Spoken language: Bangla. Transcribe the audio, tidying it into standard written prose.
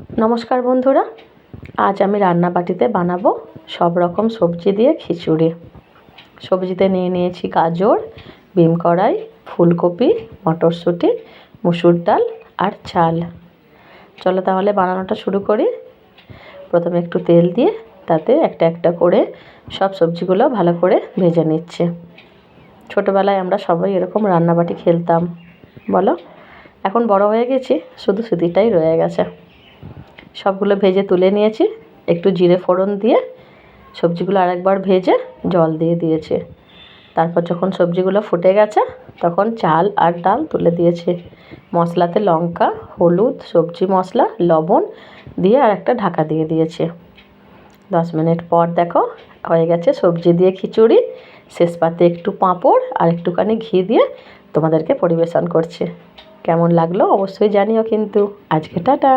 নমস্কার বন্ধুরা, আজ আমি রান্নাবাটিতে বানাবো সব রকম সবজি দিয়ে খিচুড়ি। সবজিতে নিয়ে নিয়েছি গাজর, বিম কড়াই, ফুলকপি, মটরশুঁটি, মুসুর ডাল আর চাল। চলো তাহলে বানানোটা শুরু করি। প্রথমে একটু তেল দিয়ে তাতে একটা একটা করে সব সবজিগুলো ভালো করে ভেজে নিচ্ছে। ছোটোবেলায় আমরা সবাই এরকম রান্নাবাটি খেলতাম বলো। এখন বড় হয়ে গেছি, শুধু স্মৃতিটাই রয়ে গেছে। সবগুলো ভেজে তুলে নিয়েছি। একটু জিরে ফোড়ন দিয়ে সবজিগুলো আরেকবার ভেজে জল দিয়ে দিয়েছি। তারপর যখন সবজিগুলো ফুটে গেছে তখন চাল আর ডাল তুলে দিয়েছি। মশলাতে লঙ্কা, হলুদ, সবজি মশলা, লবণ দিয়ে আর একটা ঢাকা দিয়ে দিয়েছি। 10 মিনিট পর দেখো হয়ে গেছে সবজি দিয়ে খিচুড়ি। শেষ পাতে একটু পাঁপড় আর একটুখানি ঘি দিয়ে তোমাদেরকে পরিবেশন করছি। কেমন লাগলো অবশ্যই জানিও কিন্তু। আজকে টাটা।